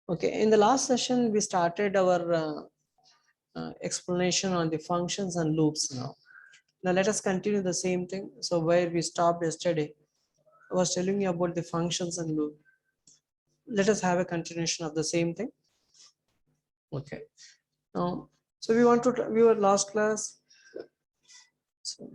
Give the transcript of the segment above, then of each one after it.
Okay, in the last session, we started our explanation on the functions and loops now. Now let us continue the same thing. So where we stopped yesterday, I was telling you about the functions and loop. Let us have a continuation of the same thing. Okay. Now, so we want to view our last class. So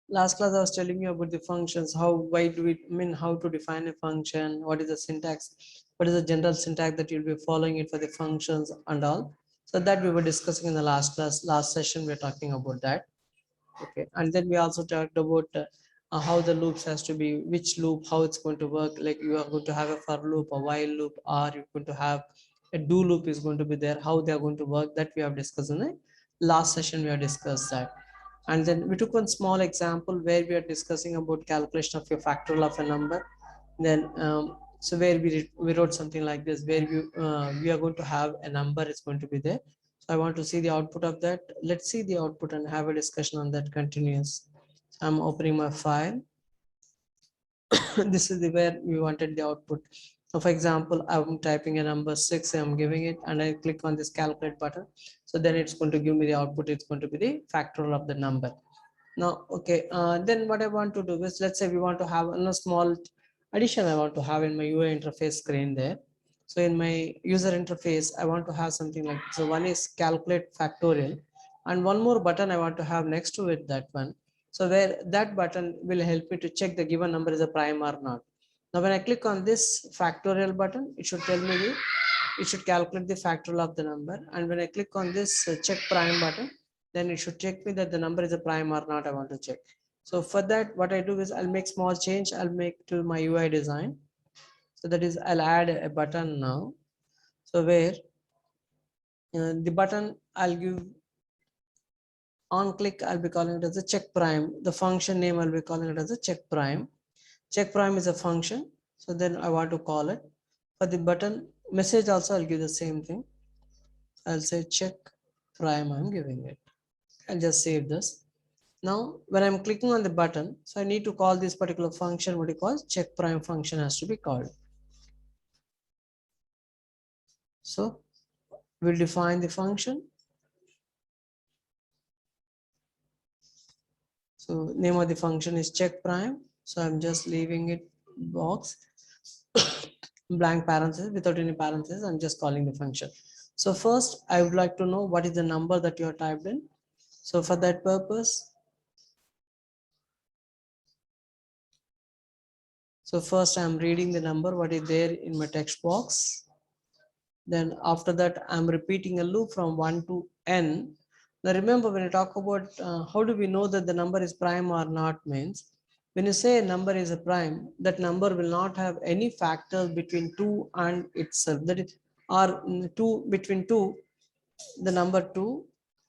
last class I was telling you about the functions, why do we mean how to define a function, what is the syntax, what is the general syntax that you'll be following it for the functions and all. So that we were discussing in the last class, last session we are talking about that. Okay, and then we also talked about how the loops has to be, which loop, how it's going to work, like you are going to have a for loop, a while loop, or you're going to have a do loop is going to be there, how they are going to work, that we have discussed in the last session. We have discussed that. And then we took one small example where we are discussing about calculation of your factorial of a number. Then so where we wrote something like this, where we are going to have a number is going to be there. So I want to see the output of that. Let's see the output and have a discussion on that continuous. So I'm opening my file. This is the where we wanted the output. So for example, I'm typing a number 6, I'm giving it, and I click on this calculate button. So then it's going to give me the output. It's going to be the factorial of the number. Now, okay, then what I want to do is, let's say we want to have a small addition I want to have in my UI interface screen there. So in my user interface, I want to have something like, so one is calculate factorial, and one more button I want to have next to it, that one. So where that button will help me to check the given number is a prime or not. Now when I click on this factorial button, it should tell me it should calculate the factorial of the number. And when I click on this check prime button, then it should check me that the number is a prime or not. I want to check. So for that, what I do is I'll make small change. I'll make to my UI design. So that is, I'll add a button now. So where the button I'll give on click, I'll be calling it as a check prime. The function name I'll be calling it as a check prime. Check prime is a function. So then I want to call it. For the button message also, I'll give the same thing. I'll say check prime, I'm giving it. I'll just save this. Now, when I'm clicking on the button, so I need to call this particular function, what it calls check prime function has to be called. So we'll define the function. So name of the function is check prime. So I'm just leaving it box, blank parenthesis, without any parenthesis. I'm just calling the function. So first, I would like to know what is the number that you have typed in. So for that purpose, so first I'm reading the number, what is there in my text box. Then after that, I'm repeating a loop from 1 to n. Now remember, when you talk about how do we know that the number is prime or not, means when you say a number is a prime, that number will not have any factor between 2 and itself. That is, or 2 between 2, the number 2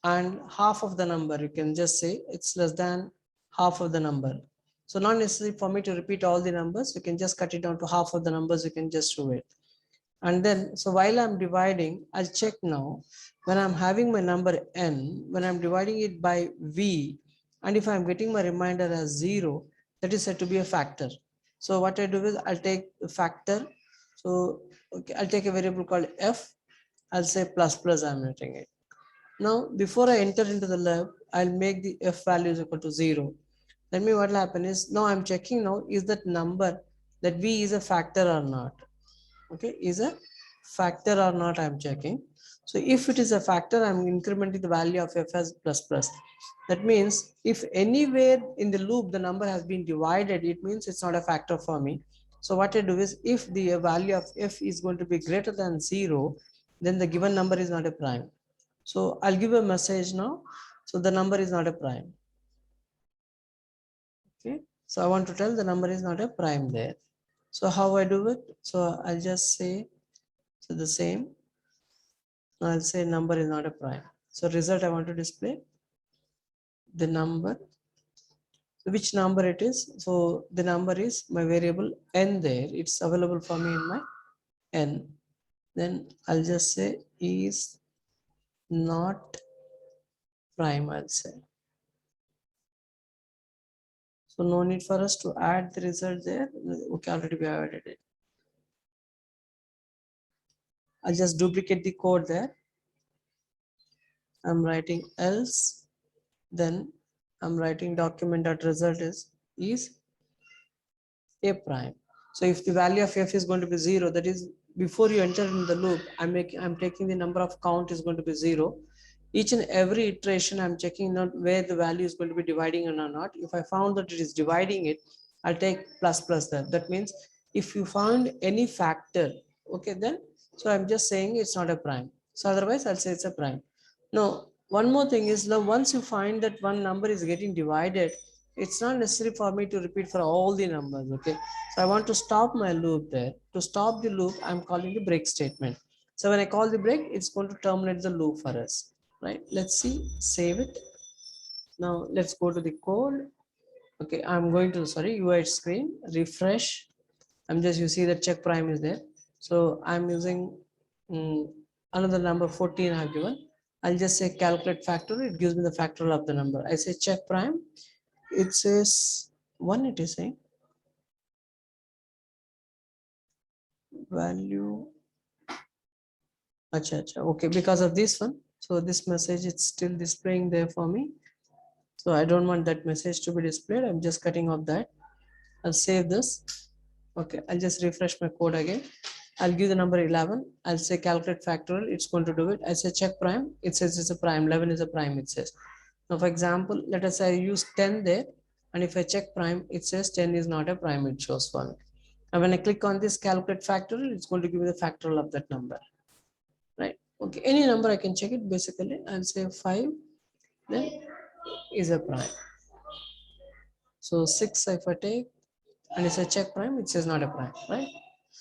and half of the number. You can just say it's less than half of the number. So not necessary for me to repeat all the numbers. You can just cut it down to half of the numbers. You can just do it. And then, so while I'm dividing, I'll check now, when I'm having my number n, when I'm dividing it by v, and if I'm getting my remainder as 0, that is said to be a factor. So what I do is I'll take the factor. So okay, I'll take a variable called f. I'll say plus plus, I'm writing it. Now, before I enter into the lab, I'll make the f value is equal to 0. That means what will happen is, now I'm checking now, is that number, that v is a factor or not. Okay, is a factor or not, I'm checking. So if it is a factor, I'm incrementing the value of f as plus plus. That means if anywhere in the loop the number has been divided, it means it's not a factor for me. So what I do is, if the value of f is going to be greater than 0, then the given number is not a prime. So I'll give a message now. So the number is not a prime. Okay, so I want to tell the number is not a prime there. So how I do it? So I'll just say, so the same, I'll say number is not a prime. So result I want to display the number. So which number it is? So the number is my variable n there. It's available for me in my n. Then I'll just say is not prime, I'll say. So no need for us to add the result there. Okay, already we have added it. I'll just duplicate the code there. I'm writing else, then I'm writing document.result is a prime. So if the value of f is going to be 0, that is before you enter in the loop, I'm taking the number of count is going to be 0. Each and every iteration I'm checking out where the value is going to be dividing or not. If I found that it is dividing it, I'll take plus there. That means if you found any factor, okay, then so I'm just saying it's not a prime. So otherwise I'll say it's a prime. Now one more thing is now once you find that one number is getting divided, it's not necessary for me to repeat for all the numbers. Okay, so I want to stop my loop there. To stop the loop, I'm calling the break statement. So when I call the break, it's going to terminate the loop for us, right? Let's see, save it. Now let's go to the code. Okay, I'm going to, sorry, UI screen, refresh. I'm just, you see that check prime is there. So I'm using another number 14 I've given. I'll just say calculate factorial. It gives me the factorial of the number. I say check prime. It says 1, it is saying value. Acha, acha. Okay, because of this one. So this message it's still displaying there for me. So I don't want that message to be displayed. I'm just cutting off that. I'll save this. Okay, I'll just refresh my code again. I'll give the number 11. I'll say calculate factorial. It's going to do it. I say check prime. It says it's a prime. 11 is a prime. It says. Now, for example, let us say I use 10 there. And if I check prime, it says 10 is not a prime. It shows for me. And when I click on this calculate factorial, it's going to give me the factorial of that number. Right? Okay. Any number I can check it. Basically, I'll say 5. Then is a prime. So 6 if I take and it's a check prime, it says not a prime, right?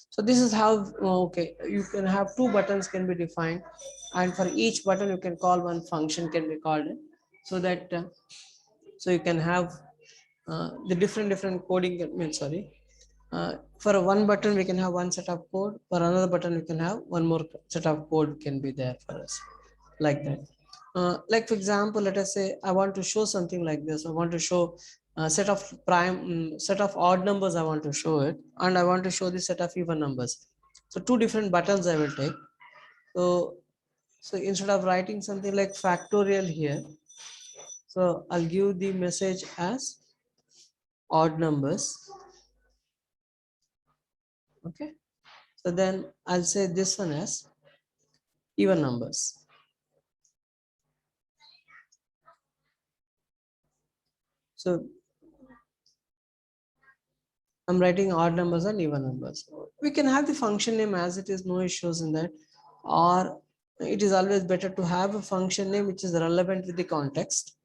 So this is how, okay, you can have two buttons can be defined, and for each button you can call one function can be called in, so that so you can have the different coding. I mean, sorry, for one button we can have one set of code. For another button we can have one more set of code can be there for us, like that. Like for example, let us say I want to show something like this. I want to show a set of set of odd numbers. I want to show it, and I want to show the set of even numbers. So two different buttons I will take. So instead of writing something like factorial here, so I'll give the message as odd numbers. Okay. So then I'll say this one as even numbers. So I'm writing odd numbers and even numbers. We can have the function name as it is, no issues in that. Or it is always better to have a function name which is relevant with the context.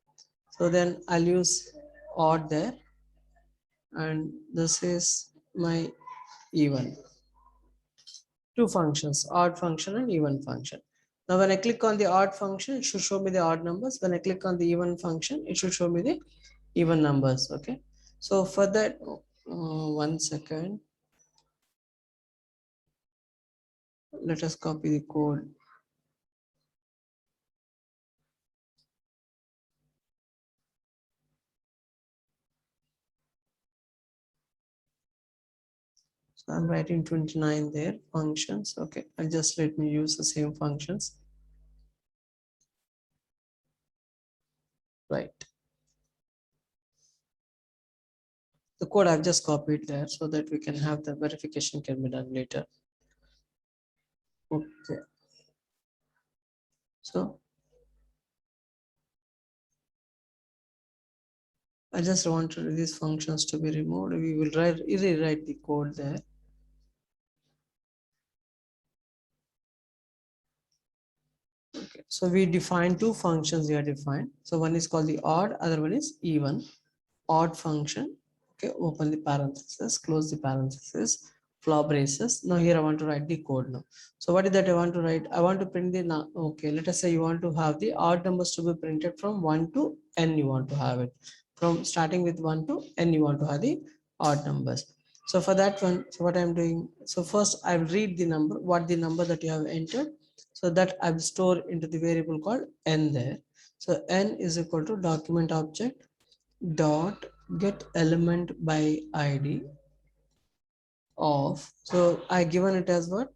So then I'll use odd there. And this is my even. Two functions, odd function and even function. Now when I click on the odd function, it should show me the odd numbers. When I click on the even function, it should show me the even numbers. Okay. So for that, 1 second. Let us copy the code. So I'm writing 29 there, functions. Okay, I'll just let me use the same functions. Right. The code I've just copied there so that we can have the verification can be done later. Okay. So I just want these functions to be removed. We will rewrite the code there. Okay, so we define two functions here defined. So one is called the odd, other one is even. Odd function. Okay, open the parenthesis, close the parenthesis, flow braces. Now here I want to write the code now. So what is that I want to write? I want to print the, okay, let us say you want to have the odd numbers to be printed from 1 to n, you want to have it. From starting with 1 to n, you want to have the odd numbers. So for that one, so what I'm doing, so first I will read the number, what the number that you have entered. So that I will store into the variable called n there. So n is equal to document object dot get element by id of, so I given it as what,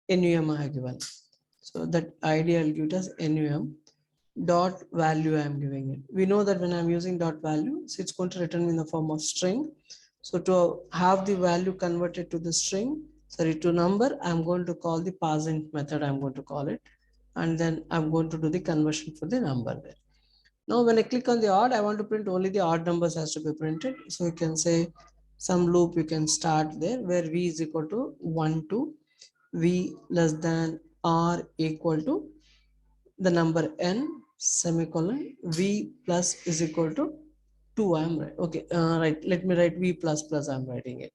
NUM I have given. So that ID I'll give it as NUM dot value I am giving it. We know that when I'm using dot value, so it's going to return in the form of string. So to have the value converted to the string, sorry, to number, I'm going to call the parseInt method, I'm going to call it. And then I'm going to do the conversion for the number there. Now, when I click on the odd, I want to print only the odd numbers has to be printed. So you can say some loop you can start there where V is equal to 1 to V less than R equal to the number n semicolon v plus is equal to 2. I'm right. Okay, right. Let me write v plus plus. I'm writing it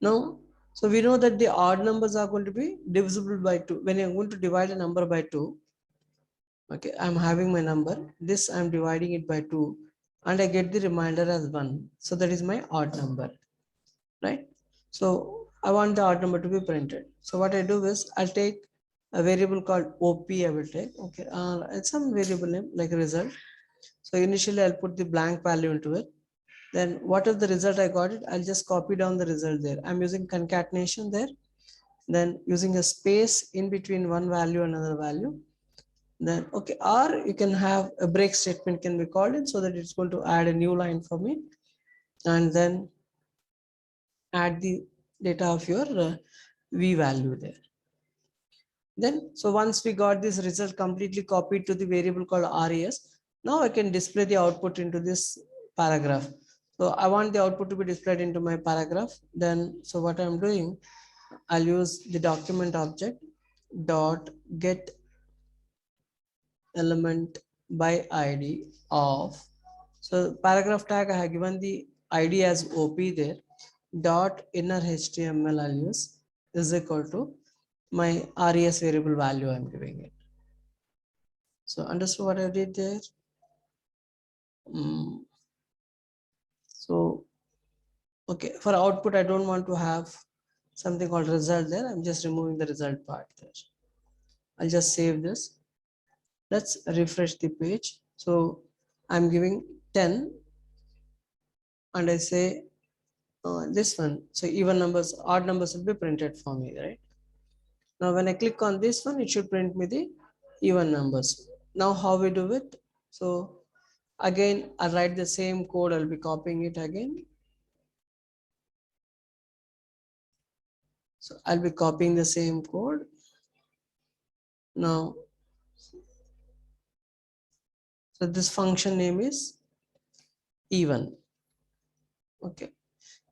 now. So we know that the odd numbers are going to be divisible by 2. When I'm going to divide a number by 2, okay, I'm having my number. This I'm dividing it by 2, and I get the remainder as 1. So that is my odd number, right? So I want the odd number to be printed. So what I do is I'll take a variable called OP. I will take, okay, it's some variable name like result. So initially I'll put the blank value into it. Then whatever the result I got it, I'll just copy down the result there. I'm using concatenation there. Then using a space in between one value and another value. Then, okay, or you can have a break statement can be called in so that it's going to add a new line for me. And then add the data of your V value there. Then, so once we got this result completely copied to the variable called res, now I can display the output into this paragraph. So I want the output to be displayed into my paragraph. Then, so what I'm doing, I'll use the document object dot get element by ID of. So paragraph tag I have given the ID as OP there. Dot inner HTML I'll use is equal to my res variable value I'm giving it. So understood what I did there? So, okay, for output, I don't want to have something called result there. I'm just removing the result part there. I'll just save this. Let's refresh the page. So I'm giving 10 and I say this one. So even numbers, odd numbers will be printed for me, right? Now, when I click on this one, it should print me the even numbers. Now, how we do it? So again, I'll write the same code. I'll be copying it again. So I'll be copying the same code. Now, so this function name is even. Okay.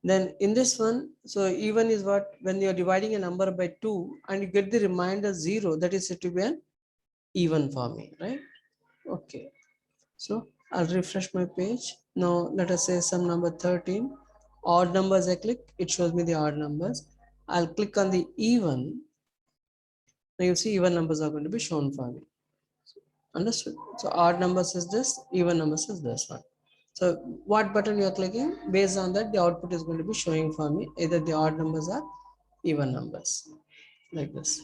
Then in this one, so even is what, when you're dividing a number by 2 and you get the remainder 0, that is said to be an even for me, right? Okay. So I'll refresh my page. Now let us say some number 13. Odd numbers I click, it shows me the odd numbers. I'll click on the even. Now you see even numbers are going to be shown for me. Understood? So odd numbers is this, even numbers is this one. So what button you are clicking, based on that, the output is going to be showing for me either the odd numbers or even numbers, like this.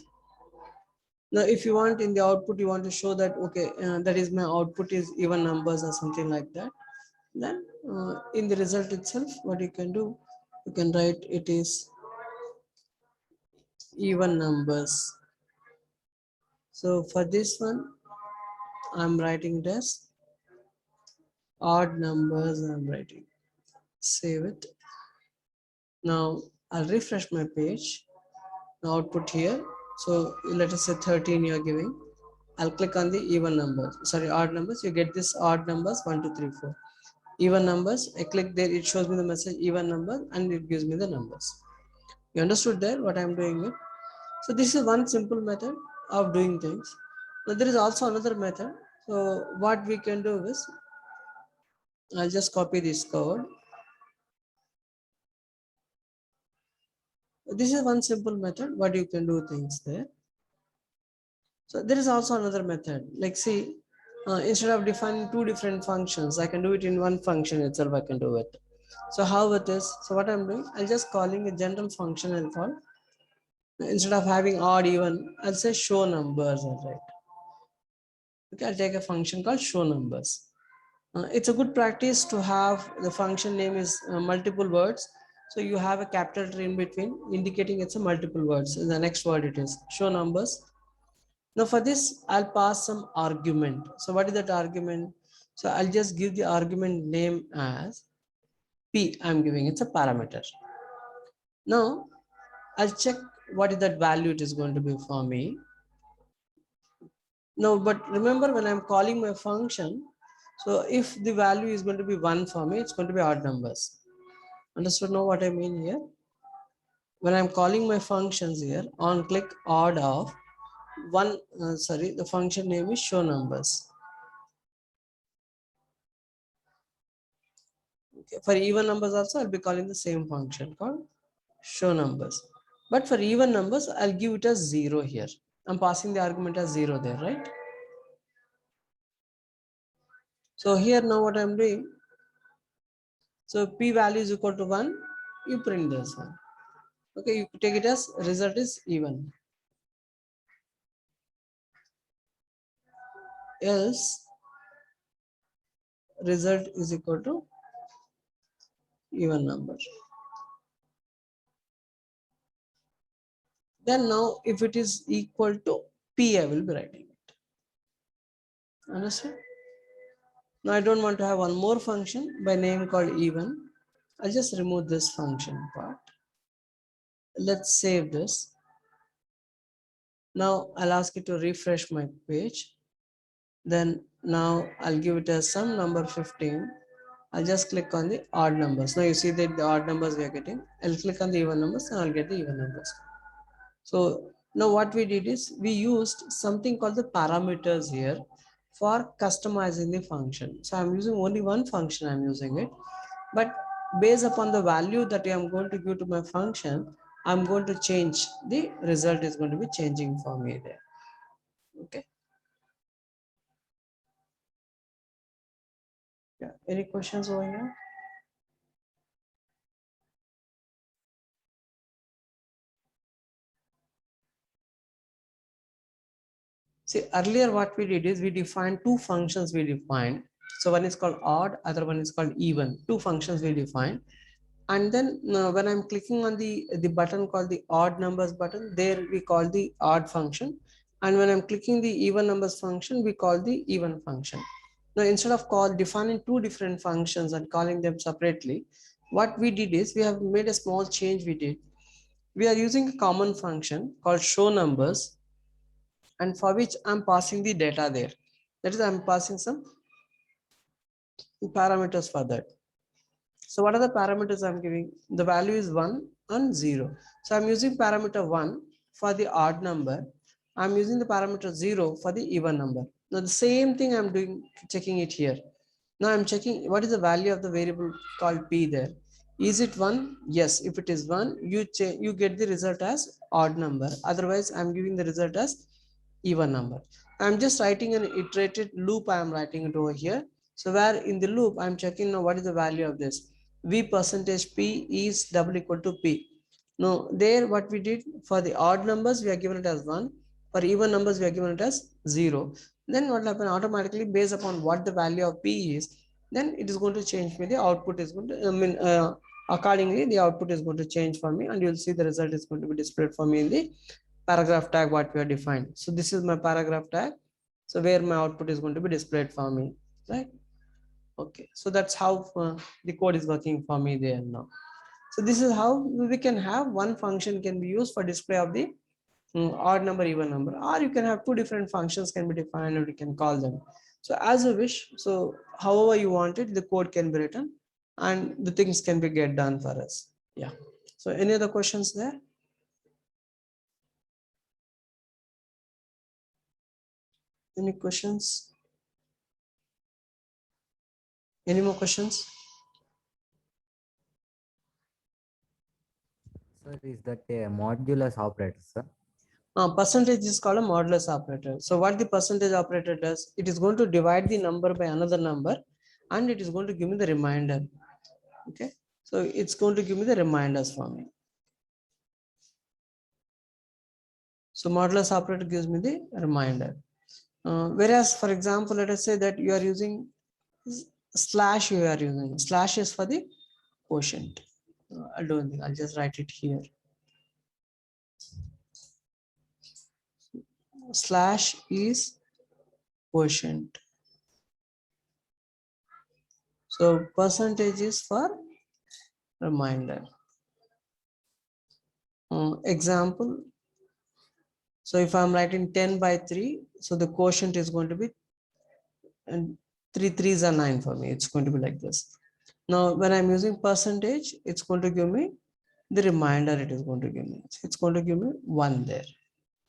Now, if you want in the output, you want to show that, okay, that is my output is even numbers or something like that. Then in the result itself, what you can do, you can write it is even numbers. So for this one, I'm writing this odd numbers. I'm writing. Save it. Now I'll refresh my page. Now output here. So let us say 13 you are giving. I'll click on the even numbers. Sorry, odd numbers. You get this odd numbers 1, 2, 3, 4. Even numbers. I click there. It shows me the message even number and it gives me the numbers. You understood there what I'm doing it? So this is one simple method of doing things. Now there is also another method. So what we can do is I'll just copy this code. This is one simple method. What you can do things there. So there is also another method. Like see, instead of defining two different functions, I can do it in one function itself. I can do it. So how it is? So what I'm doing, I'll just calling a general function. I'll call instead of having odd even, I'll say show numbers. All right. Okay, I'll take a function called show numbers. It's a good practice to have the function name is multiple words So you have a capital T in between, indicating it's a multiple words. In the next word it is show numbers. Now for this, I'll pass some argument. So what is that argument? So I'll just give the argument name as P. I'm giving it's a parameter. Now I'll check what is that value it is going to be for me. Now, but remember when I'm calling my function, so if the value is going to be 1 for me, it's going to be odd numbers. Understood now what I mean here? When I'm calling my functions here, on click odd of one, the function name is show numbers. Okay. For even numbers also, I'll be calling the same function called show numbers. But for even numbers, I'll give it as 0 here. I'm passing the argument as 0 there, right? So here now what I'm doing, so P value is equal to 1, you print this one. Okay, you take it as result is even. Else result is equal to even number. Then now if it is equal to P, I will be writing it. Understand? Now I don't want to have one more function by name called even. I'll just remove this function part. Let's save this. Now I'll ask it to refresh my page. Then now I'll give it as some number 15. I'll just click on the odd numbers. Now you see that the odd numbers we are getting. I'll click on the even numbers and I'll get the even numbers. So now what we did is we used something called the parameters here for customizing the function. So I'm using only one function, I'm using it. But based upon the value that I'm going to give to my function, I'm going to change the result is going to be changing for me there. Okay. Yeah. Any questions over here? See, earlier what we did is we defined two functions we defined. So one is called odd, other one is called even. Two functions we defined. And then when I'm clicking on the button called the odd numbers button, there we call the odd function. And when I'm clicking the even numbers function, we call the even function. Now, instead of defining two different functions and calling them separately, what we did is we have made a small change we did. We are using a common function called show numbers, and for which I'm passing the data there. That is, I'm passing some parameters for that. So what are the parameters I'm giving? The value is 1 and 0. So I'm using parameter 1 for the odd number. I'm using the parameter 0 for the even number. Now the same thing I'm doing, checking it here. Now I'm checking what is the value of the variable called P there. Is it 1? Yes. If it is 1, you get the result as odd number. Otherwise, I'm giving the result as even number. I'm just writing an iterated loop. I'm writing it over here. So where in the loop, I'm checking now what is the value of this. V percentage P is double equal to P. Now there what we did for the odd numbers, we are given it as 1. For even numbers, we are given it as 0. Then what will happen automatically based upon what the value of P is, then it is going to change me. The output is going to, accordingly, the output is going to change for me, and you'll see the result is going to be displayed for me in the paragraph tag what we have defined. So this is my paragraph tag. So where my output is going to be displayed for me, right? Okay, so that's how the code is working for me there now. So this is how we can have one function can be used for display of the odd number, even number, or you can have two different functions can be defined and you can call them. So as you wish, so however you want it, the code can be written and the things can be get done for us. Yeah. So any other questions there? Any questions? Any more questions? Sir, is that a modulus operator, sir? Percentage is called a modulus operator. So what the percentage operator does, it is going to divide the number by another number and it is going to give me the remainder. Okay. So it's going to give me the reminders for me. So modulus operator gives me the reminder. Whereas, for example, let us say that you are using slash, slash is for the quotient. I'll do anything. I'll just write it here. Slash is quotient. So percentage is for reminder. Example. So if I'm writing 10 by 3, so the quotient is going to be, and 3 3s are 9 for me. It's going to be like this. Now, when I'm using percentage, it's going to give me the reminder. It is going to give me. It's going to give me 1 there.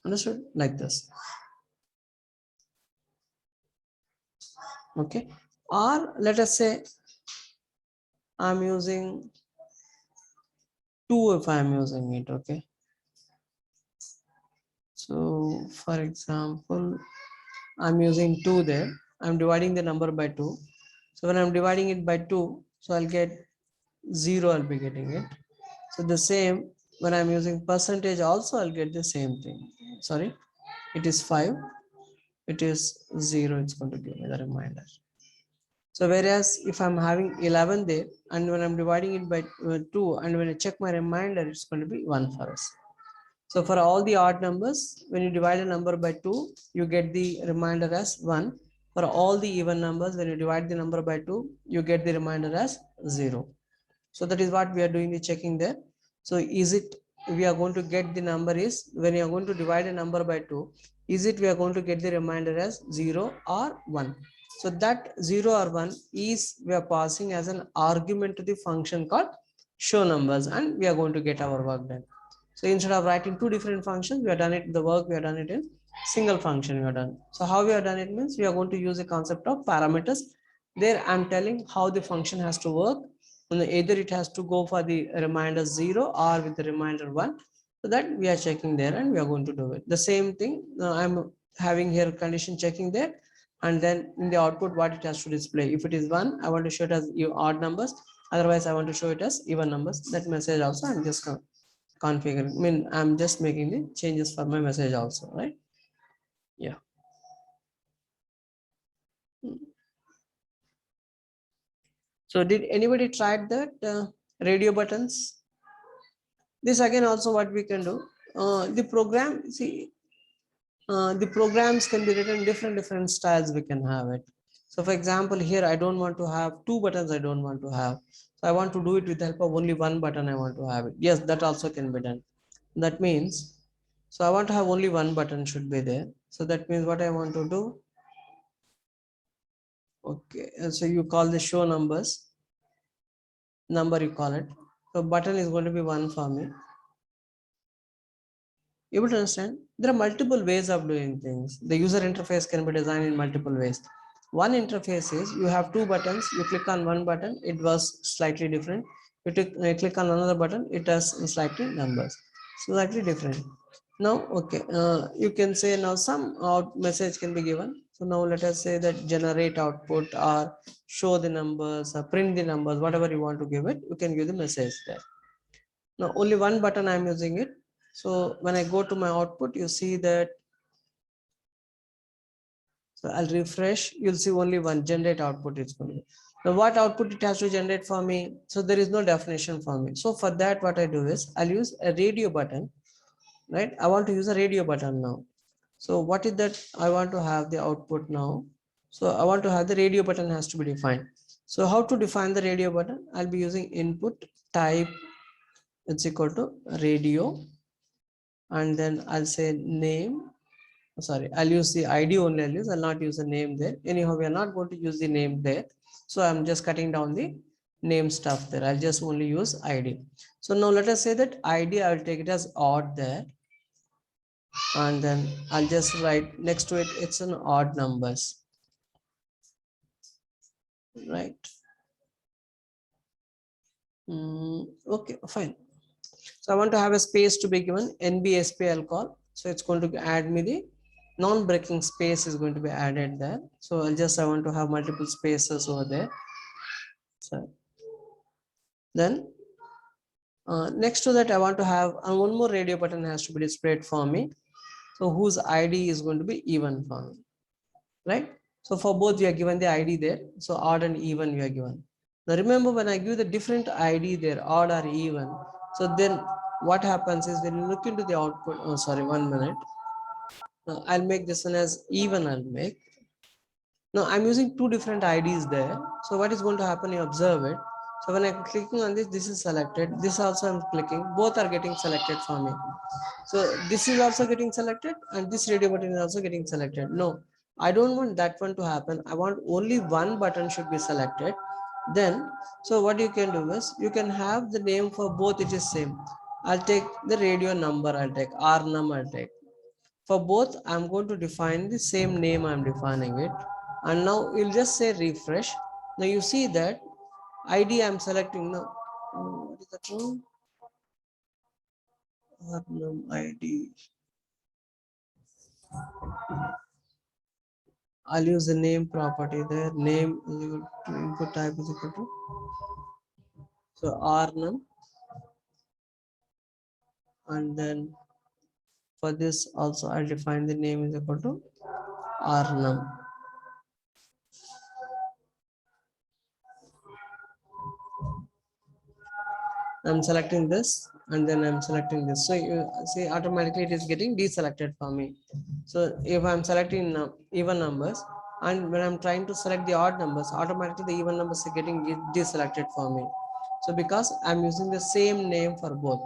Understood? Like this. Okay. Or let us say I'm using 2 if I'm using it. Okay. So for example, I'm using 2 there. I'm dividing the number by 2. So when I'm dividing it by 2, so I'll get 0, I'll be getting it. So the same, when I'm using percentage also, I'll get the same thing. Sorry, it is 5, it is 0, it's going to give me the reminder. So whereas if I'm having 11 there, and when I'm dividing it by 2, and when I check my reminder, it's going to be 1 for us. So for all the odd numbers, when you divide a number by 2, you get the reminder as 1. For all the even numbers, when you divide the number by 2, you get the reminder as 0. So that is what we are doing the checking there. So is it we are going to get the number is, when you are going to divide a number by 2, is it we are going to get the reminder as 0 or 1? So that 0 or 1 is we are passing as an argument to the function called show numbers, and we are going to get our work done. So instead of writing 2 different functions, we have done it, the work we have done it in single function we have done. So how we have done it means we are going to use a concept of parameters. There I'm telling how the function has to work. And either it has to go for the reminder 0 or with the reminder 1. So that we are checking there, and we are going to do it. The same thing I'm having here condition checking there, and then in the output what it has to display. If it is 1, I want to show it as odd numbers. Otherwise, I want to show it as even numbers. That message also I'm just configuring. I mean, I'm just making the changes for my message also, right? Yeah. So did anybody try that radio buttons? This again also what we can do. The program, see, the programs can be written different styles. We can have it. So for example, here I don't want to have 2 buttons. I don't want to have. So I want to do it with the help of only 1 button. I want to have it. Yes, that also can be done. That means, so I want to have only 1 button should be there. So that means what I want to do. Okay, and so you call the show numbers. Number you call it. So button is going to be 1 for me. Able to understand? There are multiple ways of doing things. The user interface can be designed in multiple ways. One interface is you have 2 buttons. You click on one button, it was slightly different. You click on another button, it has slightly numbers, slightly different. Now, okay, you can say now some out message can be given. So now let us say that generate output or show the numbers or print the numbers, whatever you want to give it, you can give the message there. Now only one button I'm using it. So when I go to my output, you see that. So I'll refresh, you'll see only one generate output is going to be. Now what output it has to generate for me? So there is no definition for me. So for that, what I do is I'll use a radio button, right? I want to use a radio button now. So what is that? I want to have the output now. So I want to have the radio button has to be defined. So how to define the radio button? I'll be using input type, it's equal to radio, and then I'll say name. Sorry, I'll use the ID only. I'll not use the name there. Anyhow, we are not going to use the name there. So I'm just cutting down the name stuff there. I'll just only use ID. So now let us say that ID, I'll take it as odd there. And then I'll just write next to it, it's an odd numbers. Right. Okay, fine. So I want to have a space to be given, NBSP I'll call. So it's going to add me the non-breaking space is going to be added there. So I want to have multiple spaces over there. So then next to that, I want to have one more radio button has to be displayed for me. So whose ID is going to be even for me, right? So for both we are given the ID there. So odd and even we are given. Now remember, when I give the different ID there, odd or even, so then what happens is when you look into the output, oh sorry, 1 minute. Now I'll make this one as even, I'll make. Now I'm using two different IDs there. So what is going to happen, you observe it. So when I'm clicking on this, this is selected. This also I'm clicking, both are getting selected for me. So this is also getting selected and this radio button is also getting selected. No, I don't want that one to happen. I want only one button should be selected. Then, so what you can do is you can have the name for both, it is same. I'll take the radio number, I'll take R num, I'll take. For both, I'm going to define the same name, I'm defining it. And now you'll just say refresh. Now you see that ID I'm selecting now. What is that one? R num ID. I'll use the name property there. Name is equal to input type is equal to. So R num. And then for this also I'll define the name is equal to R num. I'm selecting this and then I'm selecting this. So you see automatically it is getting deselected for me. So if I'm selecting even numbers and when I'm trying to select the odd numbers, automatically the even numbers are getting deselected for me. So because I'm using the same name for both.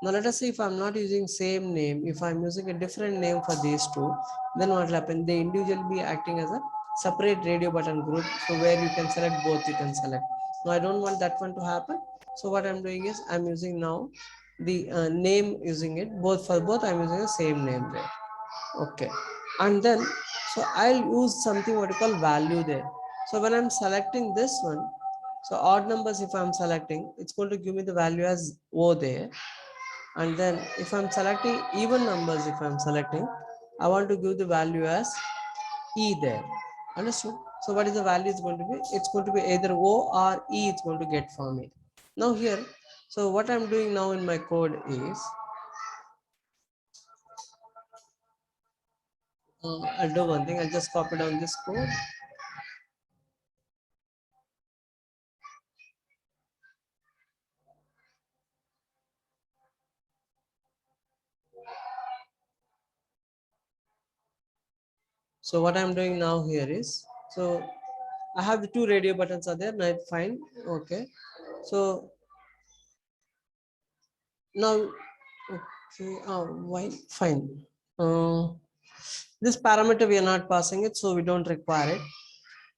Now let us see if I'm not using same name, if I'm using a different name for these two, then what will happen? They individually be acting as a separate radio button group. So where you can select both, you can select. Now I don't want that one to happen. So what I'm doing is I'm using now the name using it both for both. I'm using the same name there. Okay. And then so I'll use something what you call value there. So when I'm selecting this one, so odd numbers if I'm selecting, it's going to give me the value as O there. And then if I'm selecting even numbers, if I'm selecting, I want to give the value as E there. Understood? So what is the value is going to be? It's going to be either O or E, it's going to get for me. Now here, so what I'm doing now in my code is, I'll do one thing, I'll just copy down this code. So what I'm doing now here is, so I have the two radio buttons are there, now fine, okay. So now, okay, why, fine. This parameter we are not passing it, so we don't require it.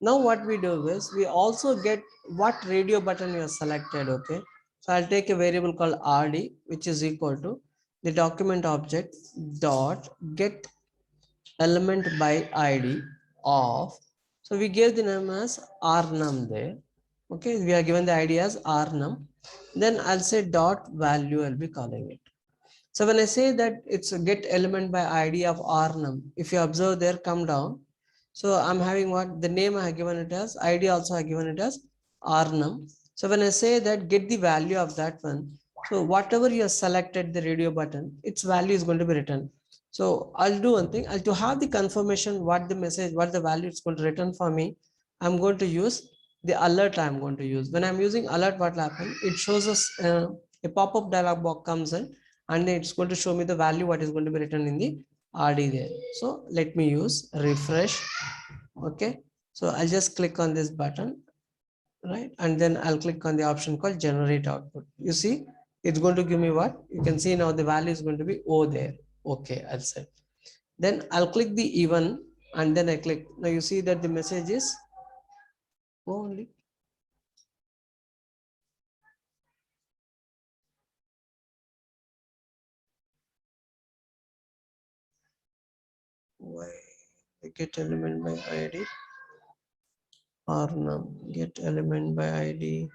Now what we do is we also get what radio button you have selected, okay. So I'll take a variable called RD, which is equal to the document object dot get element by ID of, so we gave the name as rnum there, okay. We are given the ID as rnum. Then I'll say dot value, I'll be calling it. So when I say that it's a get element by ID of rnum, if you observe there, come down. So I'm having what the name I have given it as, ID also I have given it as rnum. So when I say that get the value of that one, so whatever you have selected the radio button, its value is going to be written. So I'll do one thing, I'll to have the confirmation what the message, what the value it's going to return for me. I'm going to use the alert I'm going to use. When I'm using alert, what will happen? It shows us a pop-up dialog box comes in and it's going to show me the value what is going to be written in the RD there. So let me use refresh. Okay. So I'll just click on this button, right? And then I'll click on the option called generate output. You see, it's going to give me what? You can see now the value is going to be O there. Okay, I'll say. Then I'll click the even and then I click. Now you see that the message is O only. Why get element by ID or num get element by ID.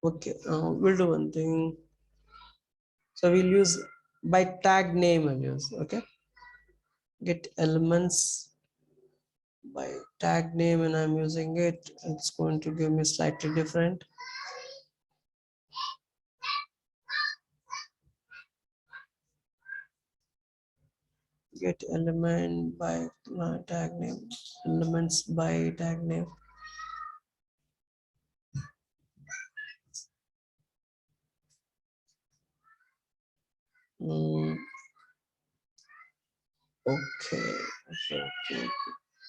Okay, we'll do one thing. So we'll use by tag name, I'll use, okay. Get elements by tag name and I'm using it. It's going to give me slightly different. Get element by tag name, elements by tag name. Mm, okay, okay.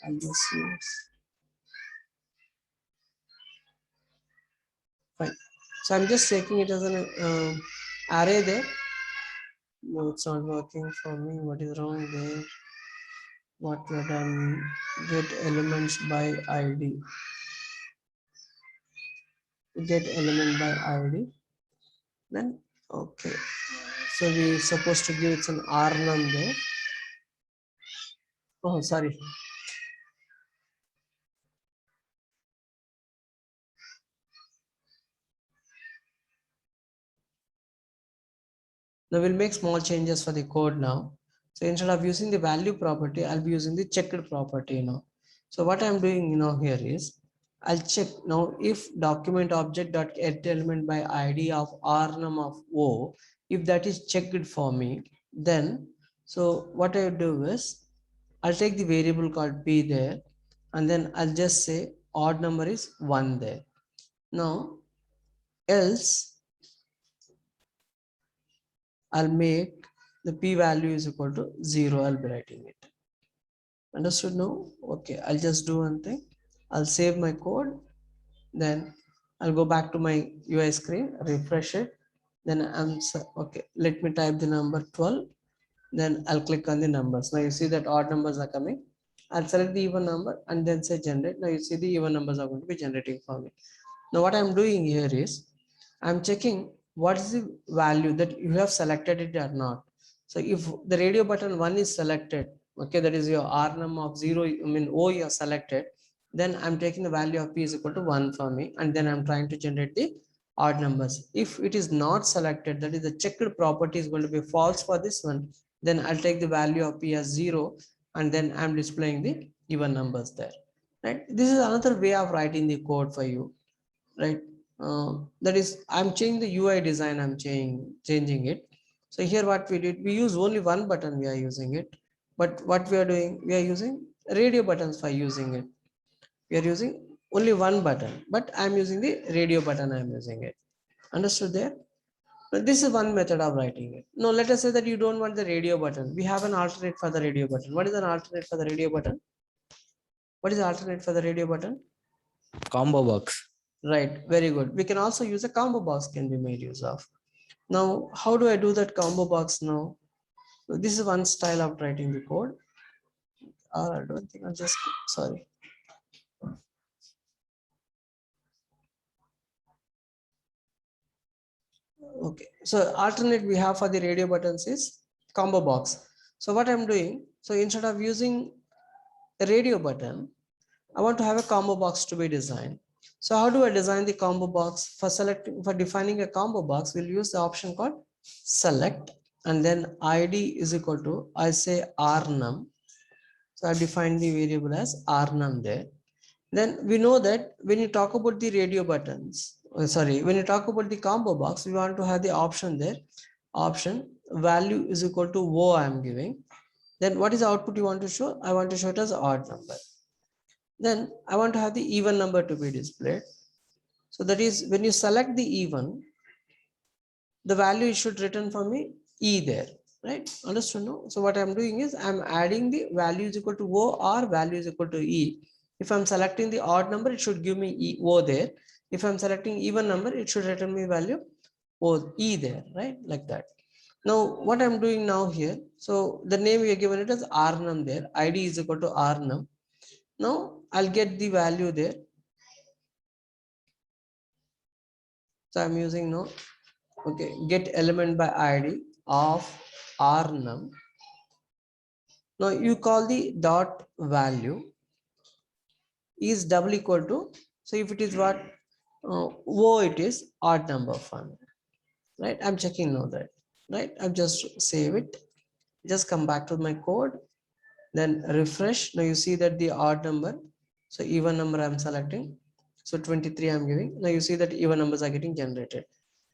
I'll just use. Fine. So I'm just taking it as an array there. No, it's not working for me. What is wrong there? What we have done? Get elements by ID. Get element by ID. Then okay. So we supposed to give it's an R num there. Oh, sorry. Now we'll make small changes for the code now. So instead of using the value property, I'll be using the checked property now. So what I'm doing now here is I'll check now if document object dot get element by ID of R num of O, if that is checked for me, then so what I do is I'll take the variable called P there, and then I'll just say odd number is 1 there. Now else I'll make the p value is equal to 0. I'll be writing it. Understood now? Okay, I'll just do one thing. I'll save my code. Then I'll go back to my UI screen, refresh it. Then okay. Let me type the number 12. Then I'll click on the numbers. Now you see that odd numbers are coming. I'll select the even number and then say generate. Now you see the even numbers are going to be generating for me. Now what I'm doing here is I'm checking what is the value that you have selected it or not. So if the radio button 1 is selected, okay, that is your R num of 0, I mean O you have selected, then I'm taking the value of P is equal to 1 for me, and then I'm trying to generate the odd numbers. If it is not selected, that is the checked property is going to be false for this one, then I'll take the value of P as 0, and then I'm displaying the even numbers there. Right? This is another way of writing the code for you, right? That is, I'm changing the UI design, I'm changing it. So here what we did, we use only one button, we are using it. But what we are doing, we are using radio buttons for using it. We are using only one button, but I'm using the radio button, I'm using it. Understood there? But this is one method of writing it. Now let us say that you don't want the radio button. We have an alternate for the radio button. What is an alternate for the radio button? What is the alternate for the radio button? Combo box. Right, very good. We can also use a combo box can be made use of. Now, how do I do that combo box now? So this is one style of writing the code. Or I don't think I'll just, sorry. Okay, so alternate we have for the radio buttons is combo box. So what I'm doing, so instead of using a radio button, I want to have a combo box to be designed. So how do I design the combo box? For defining a combo box, we'll use the option called select, and then ID is equal to, I say rnum. So I define the variable as rnum there. Then we know that when you talk about the radio buttons, when you talk about the combo box, we want to have the option there. Option value is equal to O I'm giving. Then what is the output you want to show? I want to show it as odd number. Then I want to have the even number to be displayed. So that is when you select the even, the value should return for me E there, right? Understood? No? So what I'm doing is I'm adding the value is equal to O or value is equal to E. If I'm selecting the odd number, it should give me E, O there. If I'm selecting even number, it should return me value O, E there, right? Like that. Now, what I'm doing now here, so the name we are given it as rnum there, ID is equal to rnum. Now, I'll get the value there. So I'm using no, okay, get element by ID of rnum. Now you call the dot value is double equal to, so if it is what, O it is odd number for me, right? I'm checking now that, right? I've just save it, just come back to my code, then refresh. Now you see that the odd number, so even number I'm selecting, so 23 I'm giving. Now you see that even numbers are getting generated.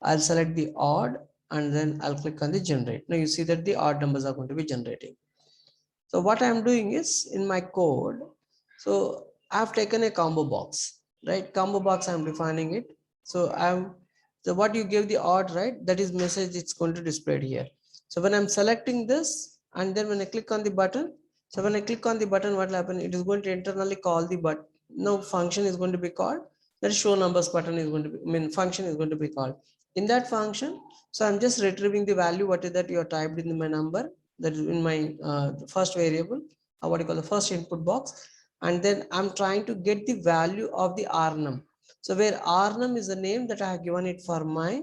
I'll select the odd and then I'll click on the generate. Now you see that the odd numbers are going to be generating. So what I'm doing is in my code, so I've taken a combo box, right? Combo box, I'm defining it. So so what you give the odd, right? That is message it's going to display here. So when I'm selecting this, and then when I click on the button, so when I click on the button, what will happen? It is going to internally call the button. No function is going to be called. That show numbers button is going to be, function is going to be called. In that function, so I'm just retrieving the value, what is that you have typed in my number, that is in my first variable, what you call the first input box. And then I'm trying to get the value of the rnum. So where rnum is the name that I have given it for my